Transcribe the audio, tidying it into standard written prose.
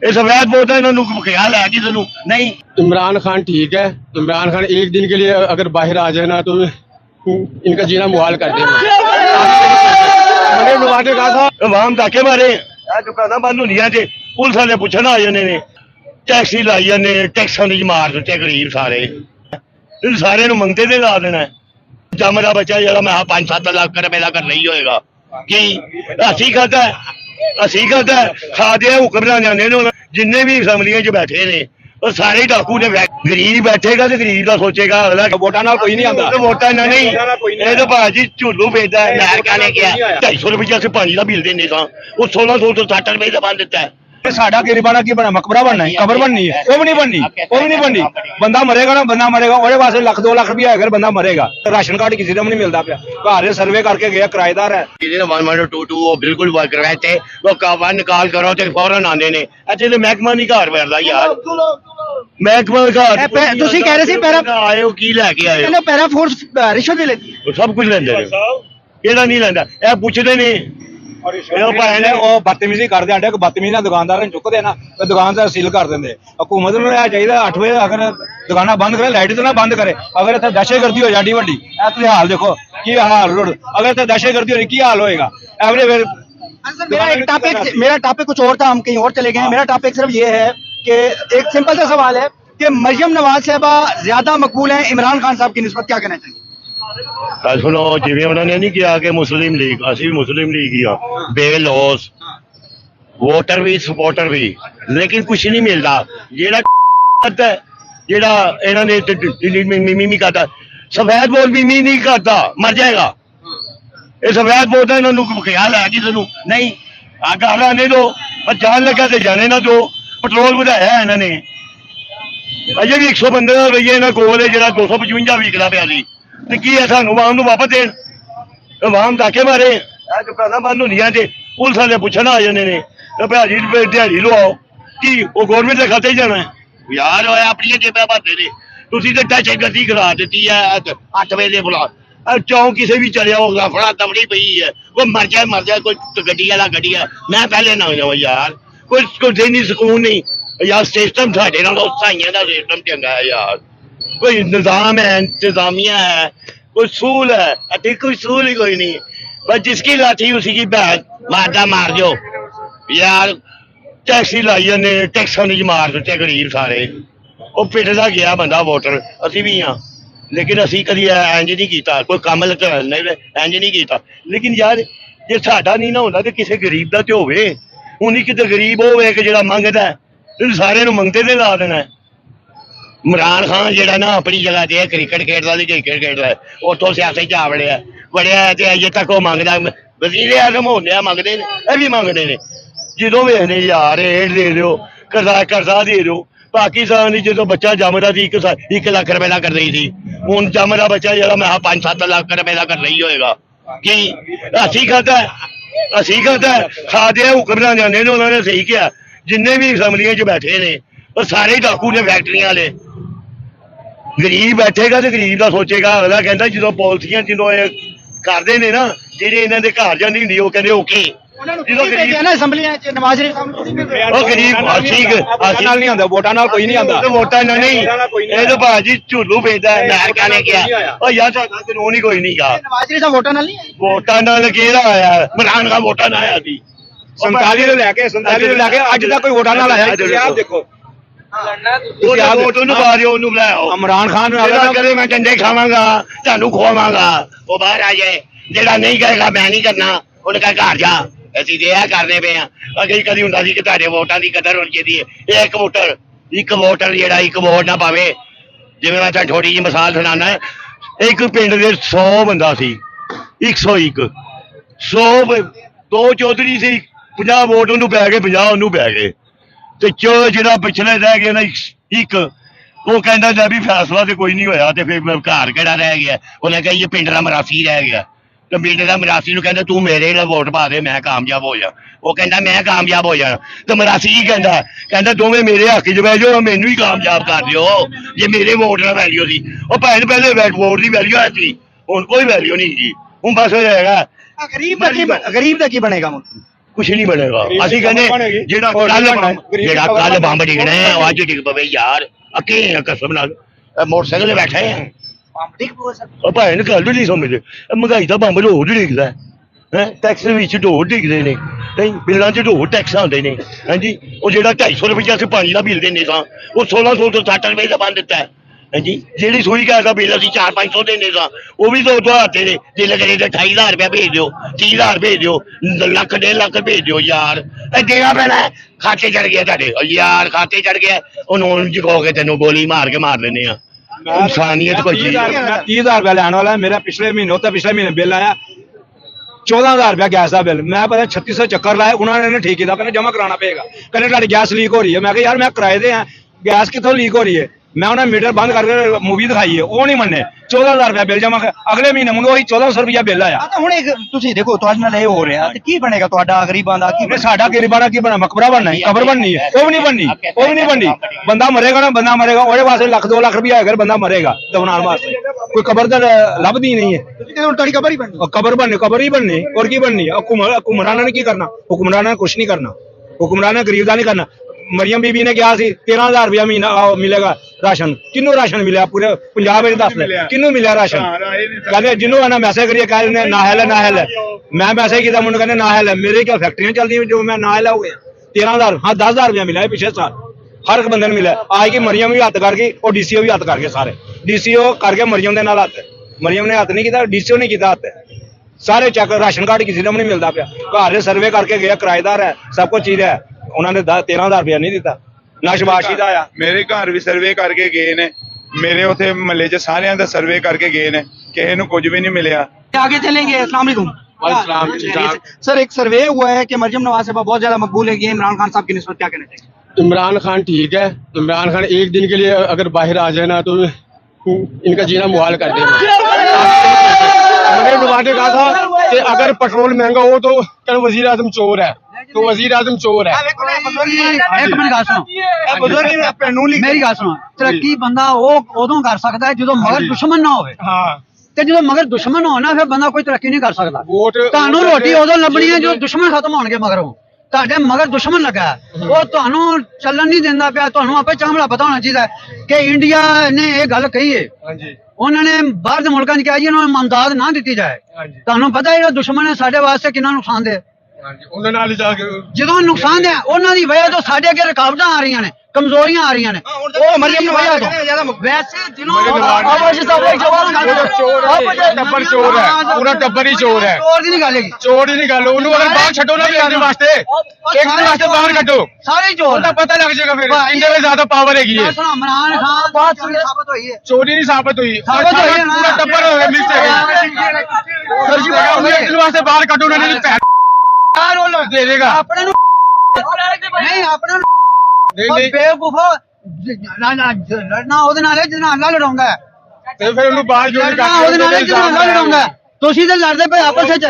ये सफेद वोट है, इन्होंने ख्याल है किसी को नहीं। इमरान खान ठीक है। इमरान खान एक दिन के लिए अगर बाहर आ जाए ना तो इनका जीना मुहाल कर देंगे। मैंने कहा था आवाम डाके मारे दुकाना बंद होंगे थे, पुलिस वाले पूछना आ जाने ने, टैक्सी लाई जाने, टैक्सा नहीं मार दिते गरीब सारे सारे मंगते थे ला देना। जमदा बच्चा जरा मैं 5-7 लाख रुपए का कर रही होएगा कि असी खाता है खा दिया हुक्म जाने जिन्ने भी असैम्बलियां च बैठे ने और सारे डाकू ने। गरीब बैठेगा तो गरीब का सोचेगा, वोटा नाल कोई नहीं आता। वोटा ना नहीं ये तो भाजी झुल्लू भेजता है। अमेरिका ने किया 250 रुपया से पानी का बिल देने था, वो 1660 रुपए का बन देता है। साडा गरीबाना की बना मकबरा बनना है, कबर बननी है, वो भी नहीं बननी, वो भी नहीं बननी। बंदा मरेगा ना, बंदा मरेगा ਉਹਦੇ ਵਾਸਤੇ ਲੱਖ 2 ਲੱਖ ਰੁਪਇਆ ਅਗਰ ਬੰਦਾ ਮਰੇਗਾ। ਰਾਸ਼ਨ ਕਾਰਡ ਕਿਸੇ ਦਾ ਵੀ ਨਹੀਂ ਮਿਲਦਾ ਪਿਆ। ਘਰ ਸਰਵੇ ਕਰਕੇ ਗਿਆ ਕਿਰਾਏਦਾਰ ਹੈ। ਜਿਹਦੇ 112 ਉਹ ਬਿਲਕੁਲ ਵਰਕ ਰਹੇ ਤੇ ਉਹ ਕਾਵਾ ਨਿਕਾਲ ਕਰੋ ਤੇ ਫੌਰਨ ਆਉਂਦੇ ਨੇ। ਇੱਥੇ ਤੇ ਮਹਿਕਮਾ ਨਹੀਂ ਘਰ ਵਰਦਾ ਯਾਰ, ਮਹਿਕਮਾ ਘਰ। ਤੁਸੀਂ ਕਹਿ ਰਹੇ ਸੀ ਪੈਰਾ ਆਏ ਹੋ ਕੀ ਲੈ ਕੇ ਆਏ ਕਹਿੰਦੇ ਪੈਰਾ ਫੋਰਸ ਰਿਸ਼ਵਤ ਵੀ ਲੈਂਦੀ ਹੈ। ਸਭ ਕੁਝ ਲੈਂਦੇ ਨੇ, ਕਿਹੜਾ ਨਹੀਂ ਲੈਂਦਾ। ਇਹ ਪੁੱਛਦੇ ਨੇ ਉਹ ਬਦਤਮੀਜ਼ੀ ਕਰਦੇ ਆਂਡੇ, ਬਦਤਮੀਜ਼ੀ ਨਾਲ ਦੁਕਾਨਦਾਰਾਂ ਨੂੰ ਚੁੱਕਦੇ ਨਾ ਤੇ ਦੁਕਾਨਦਾਰ ਸੀਲ ਕਰ ਦਿੰਦੇ। ਹਕੂਮਤ ਨੂੰ ਇਹ ਚਾਹੀਦਾ 8 ਵਜੇ ਅਗਰ ਦੁਕਾਨਾਂ ਬੰਦ ਕਰੇ, ਲਾਈਟ ਤੇ ਨਾ ਬੰਦ ਕਰੇ। ਅਗਰ ਇੱਥੇ ਦਹਿਸ਼ਤਗਰਦੀ ਹੋ ਜਾਂਦੀ ਵੱਡੀ, ਇਹ ਤੁਸੀਂ ਹਾਲ ਦੇਖੋ ਕੀ ਹਾਲ ਰੋਡ। अगर इतना दहशतगर्दी हो रही की हाल होएगा एवरीवेयर। मेरा टॉपिक कुछ और था, हम कहीं और चले गए हैं। मेरा टॉपिक सिर्फ ये है कि एक सिंपल सा सवाल है कि मरियम नवाज साहबा ज्यादा मकबूल हैं इमरान खान साहब की निस्बत, क्या कहना चाहिए? सुनो जिम्मे उन्होंने नहीं किया कि मुस्लिम लीग, असि भी मुस्लिम लीग किया बेलौस वोटर भी सपोर्टर भी, लेकिन कुछ नहीं मिलता। जेड़ा मिमी करता सफेद बोल मिमी नहीं करता, मर जाएगा। ये सफेद बोल है, इन्होंने ख्याल है किसी को नहीं। घर आने दो, जान लगा तो जाने ना दो। पेट्रोल बढ़ाया है इन्होंने, अजे भी 115 रुपये इन्होंने कोल है जो 255 विकला पाया सी। की है सानू आवाम नू वापस देन, आवाम डाके मारे दुकाना बंद होंगे थे, पुलिस वाले पूछना आ जाने ने भाजी दिहाड़ी लवाओ कि वो गौरमेंट के खाते जाना है यार। अपनी जेबा भरते ने, तुसी तो दहशतगर्दी करा दी है। 8 बजे बुला चौंक किसी भी चलिया होगा, फड़ा दबड़ी पई है, कोई मर जाए कोई गड्डी वाला गड्डी है। मैं पहले ना जावा यार, कोई नहीं सुकून नहीं यार। सिस्टम साढ़े नाल साइयां दा सिस्टम चंगा है यार, कोई निजाम है, इंतजामिया है, कोई सूल है। अति कोई सूल ही कोई नहीं, बस जिसकी लाठी उसी की बैग मारदा मार दो यार। टैक्सी लाई जाने, टैक्सा नहीं मार दिते गरीब सारे। वो पिटदा गया बंदा वोटर, असी भी हाँ, लेकिन असी कभी इंज नहीं किया, कोई कम इंज नहीं किया। लेकिन यार जे साडा नहीं ना होंदा ते किसी गरीब दा ते होवे। हुण ही किते गरीब होवे कि जेड़ा मंगदा है, सारे नूं मंगते ते ला देना है। इमरान खान जेड़ा ना अपनी जगह ते क्रिकेट खेडदा ते क्रिकेट खेडदा है, उत्थों सियासत च आ वड़िया ते अजे तक वो मंगदा। वजीर आजम होंदे मंगदे ने, ये भी मंगदे ने। जो वेखने यार एड दे दो, कर्जा दे दो। पाकिस्तान की जो बच्चा जमदा थी 1 लाख रुपए का कर रही थी, हूँ जमदा बच्चा जरा मैं 5-7 लाख रुपए का कर रही होएगा कि असी खाता है खा दिया हुक्म जाने ने। उन्होंने सही किया, जिन्ने भी असैम्बलियां च बैठे ने और सारे डाकू ने फैक्ट्रियां वाले। गरीब बैठेगा तो गरीब का सोचेगा। अगला कहता जो पॉलिसियां जो करते ने ना, जेडे इन्हों के घर जाती होंगी वो कहते ओके। भाजी झुल्लू भेजता है, अमेरिका ने किया यार कानून ही कोई नहीं गा। वोटा नाल केड़ा आया इमरान खान वोटा ना आया सी 47 लैके अज तक कोई वोटा नाल आया। देखो इमरान खान कदे मैं डंडे खावांगा, तुहानू खवावांगा, वो बाहर आ जाए। जेड़ा नहीं करेगा मैं नहीं करना, उनका घर जा। ਅਸੀਂ ਤੇ ਇਹ ਕਰਨੇ ਪਏ ਆ। ਕਦੀ ਹੁੰਦਾ ਸੀ ਕਿ ਤੁਹਾਡੇ ਵੋਟਾਂ ਦੀ ਕਦਰ ਹੋਣੀ ਚਾਹੀਦੀ ਹੈ। ਇੱਕ ਵੋਟਰ ਜਿਹੜਾ ਇੱਕ ਵੋਟ ਨਾ ਪਾਵੇ। ਜਿਵੇਂ ਮੈਂ ਤੁਹਾਨੂੰ ਥੋੜੀ ਜਿਹੀ ਮਿਸਾਲ ਸੁਣਾਉਣਾ, ਇੱਕ ਪਿੰਡ ਦੇ 100 ਬੰਦਾ ਸੀ, 101 100 ਦੋ ਚੌਧਰੀ ਸੀ, 50 ਵੋਟ ਉਹਨੂੰ ਪੈ ਗਏ, 50 ਉਹਨੂੰ ਪੈ ਗਏ ਤੇ ਜਿਹੜਾ ਪਿਛਲੇ ਰਹਿ ਗਿਆ ਨਾ ਇੱਕ, ਉਹ ਕਹਿੰਦਾ ਜਾ ਵੀ ਫੈਸਲਾ ਤੇ ਕੋਈ ਨਹੀਂ ਹੋਇਆ ਤੇ ਫਿਰ ਘਰ ਕਿਹੜਾ ਰਹਿ ਗਿਆ। ਉਹਨੇ ਕਿਹਾ ਇਹ ਪਿੰਡ ਦਾ ਮਰਾਸੀ ਰਹਿ ਗਿਆ। तो बेटे का मरासी कहता तू मेरे वोट पा दे, मैं कामयाब हो जा। वो कहता मैं कामयाब हो जाना, तो मरासी की कहता दोवें मेरे हक च बह जाओ, मैनू ही कामयाब कर दियो जे मेरे वोट ना वैल्यू थी। वो भैन पहले वोट की वैल्यू है थी, हुण कोई वैल्यू नहीं जी। हुण बस होएगा गरीब का की बनेगा, ਕੁਛ ਨਹੀਂ ਬਣੇਗਾ। ਅਸੀਂ ਕਹਿੰਦੇ ਜਿਹੜਾ ਕੱਲ ਬੰਬ ਡਿੱਗਣਾ ਹੈ ਉਹ ਅੱਜ ਡਿੱਗ ਪਵੇ ਯਾਰ, ਅੱਕੇ ਆ ਕਸਮ ਨਾਲ। ਮੋਟਰਸਾਈਕਲ ਤੇ ਬੈਠੇ ਆ, ਉਹ ਭੈਣ ਗੱਲ ਵੀ ਨਹੀਂ ਸਮਝਦੇ। ਮਹਿੰਗਾਈ ਦਾ ਬੰਬ ਰੋਜ਼ ਡਿੱਗਦਾ ਹੈ, ਟੈਕਸ ਵਿੱਚ ਢੋਲ ਡਿੱਗਦੇ ਨੇ, ਨਹੀਂ ਬਿੱਲਾਂ 'ਚ ਢੋਲ ਟੈਕਸ ਆਉਂਦੇ ਨੇ। ਹਾਂਜੀ, ਉਹ ਜਿਹੜਾ 250 ਰੁਪਈਆ ਅਸੀਂ ਪਾਣੀ ਦਾ ਬਿੱਲ ਦਿੰਦੇ ਸਾਂ ਉਹ 1600 ਤੋਂ 60 ਰੁਪਏ ਦਾ ਬੰਦ ਦਿੱਤਾ ਹੈ। ਹਾਂਜੀ, ਜਿਹੜੀ ਸੂਈ ਗੈਸ ਦਾ ਬਿੱਲ ਅਸੀਂ 400-500 ਦਿੰਦੇ ਸਾਂ ਉਹ ਵੀ 2 ਹਜ਼ਾਰ ਦੇ ਦਿਲ ਕਰੇ ਤੇ 28,000 ਰੁਪਇਆ ਭੇਜ ਦਿਓ, 30,000 ਭੇਜ ਦਿਓ, ਲੱਖ 1.5 ਲੱਖ ਭੇਜ ਦਿਓ ਯਾਰ। ਇਹ ਦੇਣਾ ਪੈਣਾ, ਖਾਤੇ ਚੜ ਗਿਆ ਤੁਹਾਡੇ ਯਾਰ, ਖਾਤੇ ਚੜ ਗਿਆ। ਉਹ ਨੋਨ ਚੁਕਾ ਕੇ ਤੈਨੂੰ ਗੋਲੀ ਮਾਰ ਕੇ ਮਾਰ ਲੈਂਦੇ ਆ। ਇਨਸਾਨੀਅਤ ਕੋਈ ਚੀਜ਼ ਨਹੀਂ। 30,000 ਰੁਪਇਆ ਲੈਣ ਵਾਲਾ ਮੇਰਾ ਪਿਛਲੇ ਮਹੀਨੇ ਬਿੱਲ ਆਇਆ 14,000 ਰੁਪਇਆ ਗੈਸ ਦਾ ਬਿੱਲ। ਮੈਂ ਪਤਾ 3600 ਚੱਕਰ ਲਾਇਆ, ਉਹਨਾਂ ਨੇ ਠੀਕ ਕੀਤਾ, ਕਹਿੰਦੇ ਜਮਾ ਕਰਾਉਣਾ ਪਏਗਾ, ਕਹਿੰਦੇ ਤੁਹਾਡੀ ਗੈਸ ਲੀਕ ਹੋ ਰਹੀ ਹੈ। ਮੈਂ ਕਿਹਾ ਯਾਰ ਮੈਂ ਕਿਰਾਏ ਦੇ ਆ, ਗੈਸ ਕਿੱਥੋਂ ਲੀਕ ਹੋ ਰਹੀ ਹੈ? ਮੈਂ ਉਹਨਾਂ ਮੀਟਰ ਬੰਦ ਕਰਕੇ ਮੂਵੀ ਦਿਖਾਈ ਹੈ, ਉਹ ਨਹੀਂ ਮੰਨੇ। 14,000 ਰੁਪਇਆ ਬਿੱਲ ਜਮਾ, ਅਗਲੇ ਮਹੀਨੇ ਮੰਗੋ ਉਹੀ 1400 ਰੁਪਇਆ ਬਿੱਲ ਆਇਆ। ਹੁਣ ਇੱਕ ਤੁਸੀਂ ਦੇਖੋ ਤੁਹਾਡੇ ਨਾਲ ਇਹ ਹੋ ਰਿਹਾ ਤੇ ਕੀ ਬਣੇਗਾ ਤੁਹਾਡਾ ਗਰੀਬਾਂ ਦਾ? ਕੀ ਸਾਡਾ ਗਰੀਬਾਂ ਦਾ ਕੀ ਬਣਾ? ਮਕਬਰਾ ਬਣਨਾ ਹੈ, ਕਬਰ ਬਣਨੀ ਹੈ, ਉਹ ਵੀ ਨਹੀਂ ਬਣਨੀ, ਉਹ ਵੀ ਨਹੀਂ ਬਣਨੀ। ਬੰਦਾ ਮਰੇਗਾ ਨਾ, ਬੰਦਾ ਮਰੇਗਾ ਉਹਦੇ ਵਾਸਤੇ 1-2 ਲੱਖ ਰੁਪਇਆ ਅਗਰ ਬੰਦਾ ਮਰੇਗਾ ਦਫਨਾਉਣ ਵਾਸਤੇ, ਕੋਈ ਕਬਰ ਤਾਂ ਲੱਭਦੀ ਨਹੀਂ ਹੈ। ਹੁਣ ਤੁਹਾਡੀ ਕਬਰ ਹੀ ਬਣਨੀ, ਕਬਰ ਬਣਨੀ, ਕਬਰ ਹੀ ਬਣਨੀ, ਔਰ ਕੀ ਬਣਨੀ? ਹੁਕਮਰਾਨਾਂ ਨੇ ਕੀ ਕਰਨਾ? ਹੁਕਮਰਾਨਾਂ ਨੇ ਕੁਛ ਨਹੀਂ ਕਰਨਾ, ਹੁਕਮਰਾਨਾਂ ਨੇ ਗਰੀਬ ਦਾ ਨਹੀਂ ਕਰਨਾ। ਮਰੀਮ ਬੀਬੀ ਨੇ ਕਿਹਾ ਸੀ 13,000 ਰੁਪਇਆ ਮਹੀਨਾ ਮਿਲੇਗਾ ਰਾਸ਼ਨ। ਕਿਹਨੂੰ ਰਾਸ਼ਨ ਮਿਲਿਆ? ਪੂਰੇ ਪੰਜਾਬ ਵਿੱਚ ਦੱਸ ਲੈ ਕਿਹਨੂੰ ਮਿਲਿਆ ਰਾਸ਼ਨ? ਕਹਿੰਦੇ ਜਿਹਨੂੰ ਆਣਾ ਮੈਸੇਜ ਕਰੀਏ ਕਹਿ ਦਿੰਦੇ ਨਾ ਹੈ, ਨਾ ਹੈ। ਮੈਂ ਮੈਸੇਜ ਕੀਤਾ, ਮੁੰਡੇ ਕਹਿੰਦੇ ਨਾ ਹੈ। ਮੇਰੇ ਕਿਆ ਫੈਕਟਰੀਆਂ ਚੱਲਦੀਆਂ ਜੋ ਮੈਂ ਨਾ ਹੈ ਹੋ ਗਿਆ? 13,000 ਹਾਂ 10,000 ਰੁਪਇਆ ਮਿਲਿਆ ਪਿਛਲੇ ਸਾਲ, ਹਰ ਇੱਕ ਬੰਦੇ ਨੂੰ ਮਿਲਿਆ। ਆਜ ਕੀ ਮਰੀਮ ਵੀ ਹੱਥ ਕਰ ਗਈ, ਉਹ ਡੀਸੀਓ ਵੀ ਹੱਥ ਕਰ ਗਏ, ਸਾਰੇ ਡੀਸੀਓ ਕਰਕੇ ਮਰੀਮ ਦੇ ਨਾਲ ਹੱਥ। ਮਰੀਮ ਨੇ ਹੱਥ ਨਹੀਂ ਕੀਤਾ, ਡੀਸੀਓ ਨੇ ਕੀਤਾ ਹੱਥ। ਸਾਰੇ ਚੱਕ ਰਾਸ਼ਨ ਕਾਰਡ ਕਿਸੇ ਨੂੰ ਨਹੀਂ ਮਿਲਦਾ ਪਿਆ। ਘਰ ਦੇ ਸਰਵੇ ਕਰਕੇ ਗਿਆ, ਕਿਰਾਏਦਾਰ ਹੈ, ਸਭ ਕੁਝ ਚੀਜ਼ ਹੈ, ਉਹਨਾਂ ਨੇ 13,000 ਰੁਪਇਆ ਨਹੀਂ ਦਿੱਤਾ। ਨਾ ਸ਼ਬਾਸ਼ੀ ਦਾ ਆਇਆ। ਮੇਰੇ ਘਰ ਵੀ ਸਰਵੇ ਕਰਕੇ ਗਏ ਨੇ, ਮੇਰੇ ਉਥੇ ਮਹੱਲੇ 'ਚ ਸਾਰਿਆਂ ਦਾ ਸਰਵੇ ਕਰਕੇ ਗਏ ਨੇ, ਕਿਸੇ ਨੂੰ ਕੁਝ भी नहीं मिला। आगे चलेंगे। अस्सलाम वालेकुम। सर एक सर्वे हुआ है कि मरियम नवाज साहब बहुत ज्यादा मकबूल है, ये इमरान खान साहब की निस्बत क्या कहना चाहिए? इमरान खान ठीक है। इमरान खान एक दिन के लिए अगर बाहर आ जाए ना तो इनका जीना मुहाल कर देगा। मरियम नवाज ने कहा था कि अगर पेट्रोल महंगा हो तो क्या वजीर आजम चोर है, तो वजीर आजम चोर है। एक मिनट गल सुनो, मेरी गल सुनो। तरक्की बंदा उदों कर सकता है जो मगर दुश्मन ना होवे। हाँ, ਤੇ ਜਦੋਂ ਮਗਰ ਦੁਸ਼ਮਣ ਹੋਣ ਨਾ ਫਿਰ ਬੰਦਾ ਕੋਈ ਤਰੱਕੀ ਨਹੀਂ ਕਰ ਸਕਦਾ। ਵੋਟ ਤੁਹਾਨੂੰ ਰੋਟੀ ਉਦੋਂ ਲੱਭਣੀ ਹੈ ਜੋ ਦੁਸ਼ਮਣ ਖਤਮ ਹੋਣਗੇ ਮਗਰੋਂ। ਤੁਹਾਡੇ ਮਗਰ ਦੁਸ਼ਮਣ ਲੱਗਾ ਹੈ, ਉਹ ਤੁਹਾਨੂੰ ਚੱਲਣ ਨਹੀਂ ਦਿੰਦਾ ਪਿਆ। ਤੁਹਾਨੂੰ ਆਪੇ ਚਾਮੜਾ ਪਤਾ ਹੋਣਾ ਚਾਹੀਦਾ ਕਿ ਇੰਡੀਆ ਨੇ ਇਹ ਗੱਲ ਕਹੀ ਹੈ। ਹਾਂਜੀ ਉਹਨਾਂ ਨੇ ਬਾਹਰ ਦੇ ਮੁਲਕਾਂ 'ਚ ਕਿਹਾ ਜੀ ਇਹਨਾਂ ਨੂੰ ਮਮਦਾਦ ਨਾ ਦਿੱਤੀ ਜਾਏ। ਹਾਂਜੀ ਤੁਹਾਨੂੰ ਪਤਾ ਜਿਹੜਾ ਦੁਸ਼ਮਣ ਹੈ ਸਾਡੇ ਵਾਸਤੇ ਕਿੰਨਾ ਨੁਕਸਾਨ ਦੇ। ਹਾਂਜੀ, ਉਹਨਾਂ ਨਾਲ ਹੀ ਜਾ ਕੇ ਜਦੋਂ ਨੁਕਸਾਨ ਹੈ ਉਹਨਾਂ ਦੀ ਵਜ੍ਹਾ ਤੋਂ ਸਾਡੇ ਅੱਗੇ ਰੁਕਾਵਟਾਂ ਆ ਰਹੀਆਂ ਨੇ, ਕਮਜ਼ੋਰੀਆਂ ਆ ਰਹੀਆਂ ਨੇ। ਉਹ ਮਰੀਮ ਦੀ ਵਜ੍ਹਾ ਤੋਂ ਵੈਸੇ ਦਿਨੋਂ ਟੱਬਰ ਚੋਰ ਹੈ, ਪੂਰਾ ਟੱਬਰ ਹੀ ਚੋਰ ਹੈ। ਚੋਰ ਦੀ ਨਹੀਂ ਗੱਲ ਹੈਗੀ, ਚੋਰ ਹੀ ਨਹੀਂ ਗੱਲ। ਉਹਨੂੰ ਅਗਰ ਬਾਹਰ ਛੱਡੋ ਨਾ ਵੀ ਵਾਸਤੇ, ਇੱਕ ਦਿਨ ਵਾਸਤੇ ਬਾਹਰ ਕੱਢੋ, ਸਾਰੇ ਚੋਰ ਉਹਦਾ ਪਤਾ ਲੱਗ ਜਾਏਗਾ ਫਿਰ ਇੰਨੇ ਵਿੱਚ ਜ਼ਿਆਦਾ ਪਾਵਰ ਹੈਗੀ ਹੈ। ਇਮਰਾਨ ਖਾਨ ਬਾਤ ਸਾਬਤ ਹੋਈ ਹੈ, ਚੋਰੀ ਨਹੀਂ ਸਾਬਤ ਹੋਈ, ਸਾਬਤ ਹੋਈ ਹੈ ਨਾ। ਪੂਰਾ ਟੱਬਰ ਹੋ ਗਿਆ ਮਿਕਸ ਹੈ। ਇੱਕ ਦਿਨ ਵਾਸਤੇ ਬਾਹਰ ਕੱਢੋ, ਉਹਨਾਂ ਨੇ ਪੈਰ ਦੇ ਦੇਗਾ ਆਪਣੇ ਨੂੰ ਨਹੀਂ, ਆਪਣੇ ਨੂੰ ਨਹੀਂ ਬੇਵਕੂਫਾ ਲੜਨਾ ਉਹਦੇ ਨਾਲ ਜਿਹਦੇ ਨਾਲ ਅੱਲਾ ਲੜਾਉਂਦਾ ਹੈ। ਤੇ ਫਿਰ ਉਹਨੂੰ ਬਾਹਰ ਜੋ ਲੜਨਾ ਉਹਦੇ ਨਾਲ ਜਿਹਦੇ ਨਾਲ ਅੱਲਾ ਲੜਾਉਂਦਾ ਹੈ। ਤੁਸੀਂ ਤੇ ਲੜਦੇ ਪਏ ਆਪਸ ਵਿੱਚ।